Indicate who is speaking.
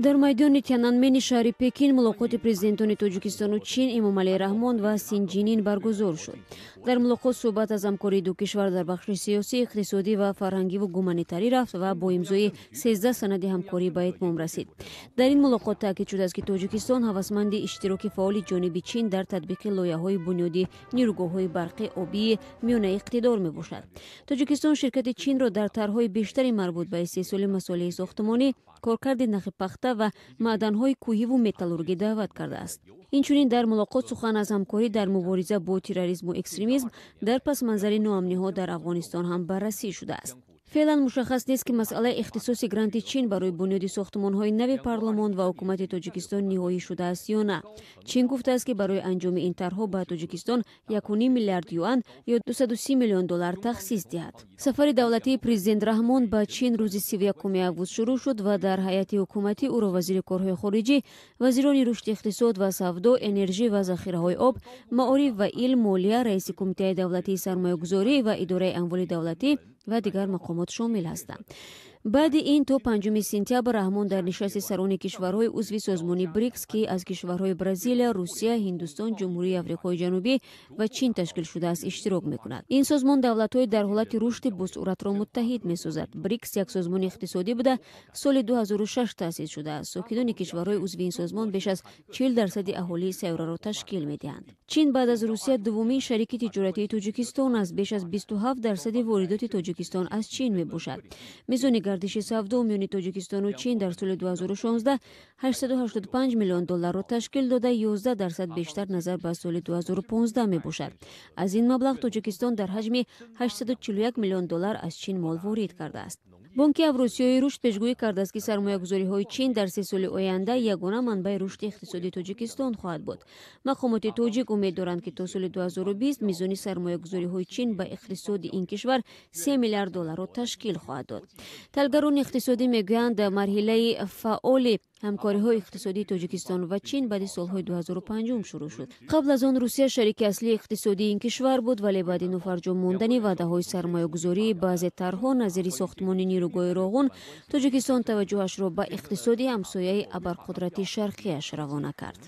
Speaker 1: дар майдони тянанмени шаҳри Пекин мулоқоти президентони Тоҷикистону Чин Эмомалӣ Раҳмон ва Син Ҷинин баргузор шуд. Дар мулоқот суҳбат аз ҳамкории ду кишвар дар бахши сиёсӣ, иқтисодӣ ва фарҳангиву гуманитарӣ рафт ва бо имзои 13 санади ҳамкорӣ ба итмом расид. Дар ин мулоқот таъкид шудааст, ки Тоҷикистон ҳавасманди иштироки фаъоли ҷониби Чин дар татбиқи лоиҳаҳои бунёдӣ нирӯгоҳҳои барқи обии миёнаи иқтидор мебошад. Тоҷикистон ширкати Чинро дар тарҳҳои бештари марбут ба истеҳсоли масолиҳи сохтмонӣ, коркарди нахи пахта ва маъданҳои кӯҳиву металлургӣ даъват кардааст. Инчунин дар мулоқот сухан аз ҳамкорӣ дар мубориза бо терроризму экстремизм дар пасманзари ноамниҳо дар Афғонистон ҳам баррасӣ шудааст. феълан мушаххас нест, ки масъалаи ихтисоси гранти Чин барои бунёди сохтмонҳои нави парлумон ва ҳукумати Тоҷикистон ниҳоӣ шудааст ё на. Чин гуфтааст, ки барои анҷоми ин тарҳҳо ба Тоҷикистон 1.5 миллиард юан ё $230 миллион тахсис диҳад. Сафари давлатии президент Раҳмон ба Чин рӯзи 31 август шурӯъ шуд ва дар ҳайати ҳукуматӣ ӯро вазири корҳои хориҷӣ, вазирони рушди иқтисод ва савдо, энержӣ ва захираҳои об, маориф ва илм, молия, раиси кумитаи давлатии сармоягузорӣ ва идораи амволи давлатӣ ва дигар мақомот шомил ҳастанд. баъди ин то 5 сентябр Раҳмон дар нишасти сарони кишварҳои узви созмони БРИКС, ки аз кишварҳои Бразилия, Русия, Ҳиндустон, Ҷумҳурии Африқои Ҷанубӣ ва Чин ташкил шудааст, иштирок мекунад. Ин созмон давлатҳои дар ҳолати рушди бусуръатро муттаҳид месозад. БРИКС як созмони иқтисодӣ буда соли 2006 таъсис шудааст. Сокинони кишварҳои узви ин созмон беш аз 40% аҳолии сайёраро ташкил медиҳанд. Чин баъд аз Русия дуввумин шарики тиҷоратии Тоҷикистон аст. Беш аз 27% воридоти Тоҷикистон аз Чин мебошад. мизони гардиши савдо миёни Тоҷикистону Чин дар соли 2016 $885 миллион ташкил дода, 11% бештар назар ба соли 2015 мебошад. аз ин маблағ Тоҷикистон дар ҳаҷми $841 миллион аз Чин мол ворид кардааст. Бонки Авросиёи рушд пешгӯӣ кардааст, ки сармоягузориҳои Чин дар 3 соли оянда ягона манбаи рушди иқтисодии Тоҷикистон хоҳад буд. мақомоти тоҷик умед доранд, ки то соли 2020 мизони сармоягузориҳои Чин ба иқтисоди ин кишвар $3 миллиард ташкил хоҳад дод. Талгарони иқтисодӣ мегӯянд, марҳилаи фаъоли ҳамкориҳои иқтисодии Тоҷикистон ва Чин баъди солҳои 2005 шурӯъ шуд. қабл аз он Русия шарики аслии иқтисодии ин кишвар буд, вале баъди нофарҷом мондани ваъдаҳои сармоягузории баъзе тарҳҳо назири сохтмони нирӯгоҳи Роғун, Тоҷикистон таваҷҷӯҳашро ба иқтисоди ҳамсояи абарқудрати шарқияш равона кард.